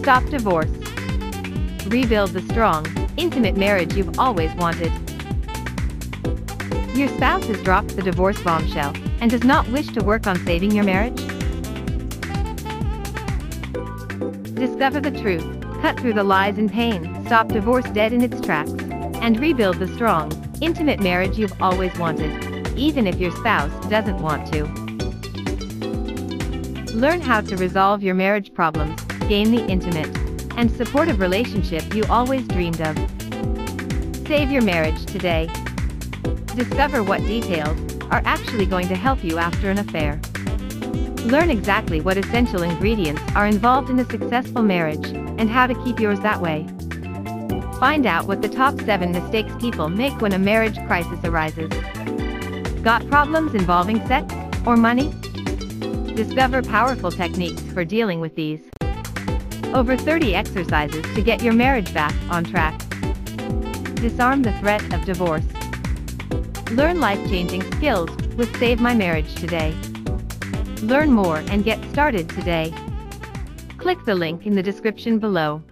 Stop divorce. Rebuild the strong, intimate marriage you've always wanted. Your spouse has dropped the divorce bombshell and does not wish to work on saving your marriage? Discover the truth, cut through the lies and pain, stop divorce dead in its tracks, and rebuild the strong, intimate marriage you've always wanted, even if your spouse doesn't want to. Learn how to resolve your marriage problems, gain the intimate and supportive relationship you always dreamed of. Save your marriage today. Discover what details are actually going to help you after an affair. Learn exactly what essential ingredients are involved in a successful marriage and how to keep yours that way. Find out what the top 7 mistakes people make when a marriage crisis arises. Got problems involving sex or money? Discover powerful techniques for dealing with these. Over 30 exercises to get your marriage back on track. Disarm the threat of divorce. Learn life-changing skills with Save My Marriage today. Learn more and get started today. Click the link in the description below.